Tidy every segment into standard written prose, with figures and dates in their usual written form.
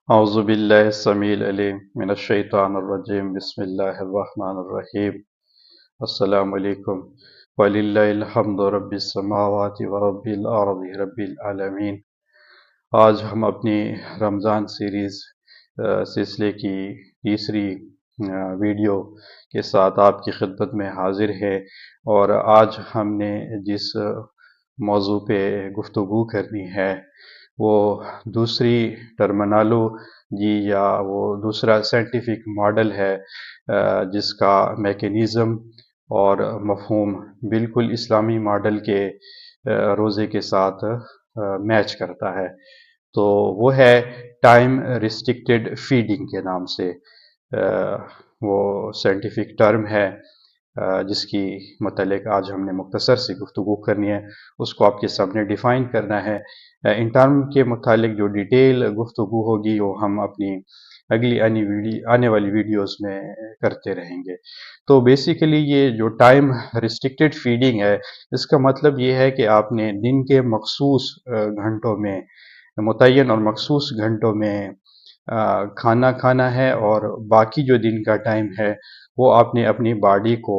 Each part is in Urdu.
أعوذ بالله السميع العليم من الشيطان الرجيم بسم الله الرحمن الرحيم السلام علیکم وللہ الحمد رب السماوات ورب الارض رب العالمین۔ آج ہم اپنی رمضان سیریز سلسلے کی تیسری ویڈیو کے ساتھ آپ کی خدمت میں حاضر ہے، اور آج ہم نے جس موضوع پہ گفتگو کرنی ہے وہ دوسری ٹرمنالوجی یا وہ دوسرا سائنٹیفک ماڈل ہے جس کا میکینزم اور مفہوم بالکل اسلامی ماڈل کے روزے کے ساتھ میچ کرتا ہے۔ تو وہ ہے ٹائم ریسٹرکٹیڈ فیڈنگ کے نام سے وہ سائنٹیفک ٹرم ہے جس کی متعلق آج ہم نے مختصر سی گفتگو کرنی ہے، اس کو آپ کے سامنے ڈیفائن کرنا ہے۔ ان ٹرم کے متعلق جو ڈیٹیل گفتگو ہوگی وہ ہم اپنی اگلی آنے والی ویڈیوز میں کرتے رہیں گے۔ تو بیسیکلی یہ جو ٹائم ریسٹرکٹیڈ فیڈنگ ہے، اس کا مطلب یہ ہے کہ آپ نے دن کے مخصوص گھنٹوں میں، متعین اور مخصوص گھنٹوں میں کھانا کھانا ہے، اور باقی جو دن کا ٹائم ہے وہ آپ نے اپنی باڈی کو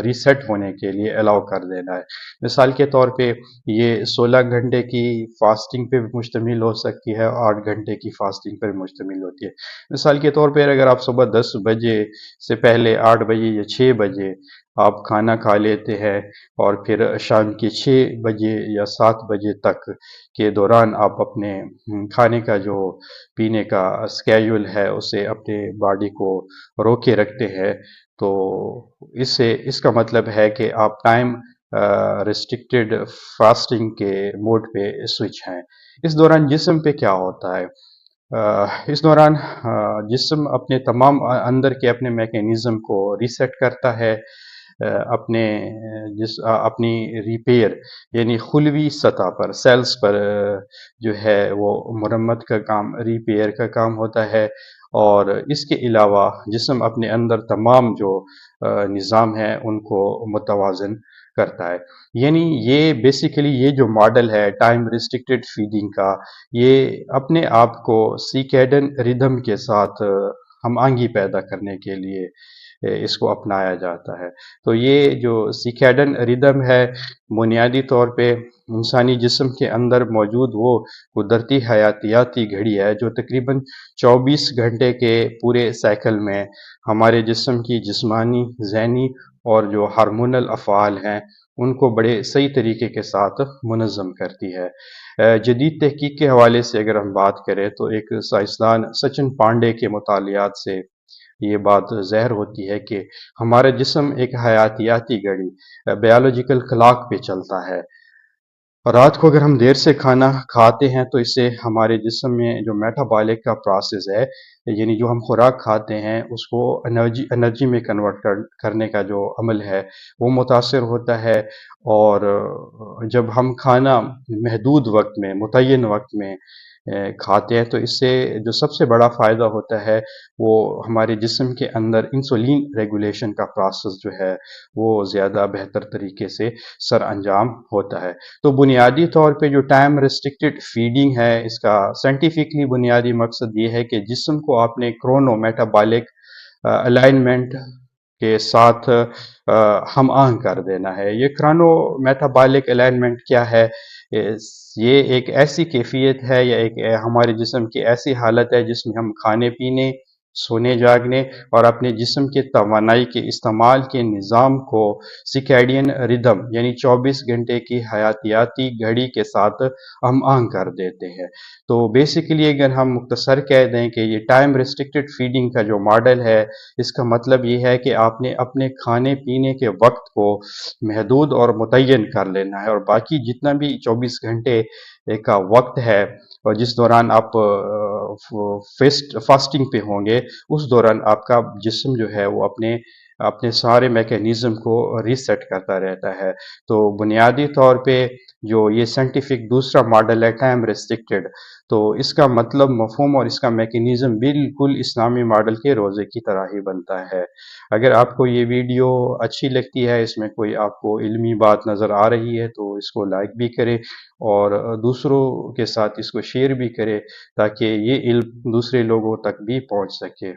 ریسیٹ ہونے کے لیے الاؤ کر دینا ہے۔ مثال کے طور پہ یہ 16 گھنٹے کی فاسٹنگ پہ مشتمل ہو سکتی ہے، 8 گھنٹے کی فاسٹنگ پر مشتمل ہوتی ہے۔ مثال کے طور پہ اگر آپ صبح 10 بجے سے پہلے 8 بجے یا 6 بجے آپ کھانا کھا لیتے ہیں، اور پھر شام کے 6 بجے یا 7 بجے تک کے دوران آپ اپنے کھانے کا جو پینے کا اسکیجول ہے اسے اپنے باڈی کو روکے رکھتے ہیں، تو اس کا مطلب ہے کہ آپ ٹائم ریسٹرکٹیڈ فاسٹنگ کے موڈ پہ سوئچ ہیں۔ اس دوران جسم پہ کیا ہوتا ہے؟ اس دوران جسم اپنے تمام اندر کے اپنے میکینزم کو ریسیٹ کرتا ہے، اپنی ریپیئر یعنی خلوی سطح پر سیلز پر جو ہے وہ مرمت کا کام، ریپیئر کا کام ہوتا ہے، اور اس کے علاوہ جسم اپنے اندر تمام جو نظام ہیں ان کو متوازن کرتا ہے۔ یعنی یہ بیسیکلی یہ جو ماڈل ہے ٹائم ریسٹرکٹیڈ فیڈنگ کا، یہ اپنے آپ کو سیکیڈن ردھم کے ساتھ ہم آہنگی پیدا کرنے کے لیے اس کو اپنایا جاتا ہے۔ تو یہ جو سیکیڈن ردھم ہے بنیادی طور پہ انسانی جسم کے اندر موجود وہ قدرتی حیاتیاتی گھڑی ہے جو تقریباً 24 گھنٹے کے پورے سائیکل میں ہمارے جسم کی جسمانی، ذہنی اور جو ہارمونل افعال ہیں ان کو بڑے صحیح طریقے کے ساتھ منظم کرتی ہے۔ جدید تحقیق کے حوالے سے اگر ہم بات کریں تو ایک سائنسدان سچن پانڈے کے مطالعات سے یہ بات ظاہر ہوتی ہے کہ ہمارا جسم ایک حیاتیاتی گھڑی، بیالوجیکل کلاک پہ چلتا ہے۔ رات کو اگر ہم دیر سے کھانا کھاتے ہیں تو اس سے ہمارے جسم میں جو میٹابولک کا پروسیس ہے، یعنی جو ہم خوراک کھاتے ہیں اس کو انرجی میں کنورٹ کرنے کا جو عمل ہے وہ متاثر ہوتا ہے، اور جب ہم کھانا محدود وقت میں، متعین وقت میں کھاتے ہیں تو اس سے جو سب سے بڑا فائدہ ہوتا ہے وہ ہمارے جسم کے اندر انسولین ریگولیشن کا پروسیس جو ہے وہ زیادہ بہتر طریقے سے سر انجام ہوتا ہے۔ تو بنیادی طور پہ جو ٹائم ریسٹرکٹیڈ فیڈنگ ہے اس کا سائنٹیفکلی بنیادی مقصد یہ ہے کہ جسم کو اپنے کرونو میٹابولک الائنمنٹ کے ساتھ ہم آہنگ کر دینا ہے۔ یہ کرونو میٹابولک الائنمنٹ کیا ہے؟ یہ ایک ایسی کیفیت ہے یا ایک ہمارے جسم کی ایسی حالت ہے جس میں ہم کھانے پینے، سونے جاگنے اور اپنے جسم کے توانائی کے استعمال کے نظام کو سیکیڈین ردھم یعنی 24 گھنٹے کی حیاتیاتی گھڑی کے ساتھ ہم آہنگ کر دیتے ہیں۔ تو بیسیکلی اگر ہم مختصر کہہ دیں کہ یہ ٹائم ریسٹرکٹیڈ فیڈنگ کا جو ماڈل ہے اس کا مطلب یہ ہے کہ آپ نے اپنے کھانے پینے کے وقت کو محدود اور متعین کر لینا ہے، اور باقی جتنا بھی 24 گھنٹے کا وقت ہے اور جس دوران آپ فاسٹنگ پہ ہوں گے اس دوران آپ کا جسم جو ہے وہ اپنے اپنے سارے میکینزم کو ریسیٹ کرتا رہتا ہے۔ تو بنیادی طور پہ جو یہ سائنٹیفک دوسرا ماڈل ہے ٹائم ریسٹرکٹیڈ، تو اس کا مطلب مفہوم اور اس کا میکینزم بالکل اسلامی ماڈل کے روزے کی طرح ہی بنتا ہے۔ اگر آپ کو یہ ویڈیو اچھی لگتی ہے، اس میں کوئی آپ کو علمی بات نظر آ رہی ہے تو اس کو لائک بھی کرے اور دوسروں کے ساتھ اس کو شیئر بھی کرے تاکہ یہ علم دوسرے لوگوں تک بھی پہنچ سکے۔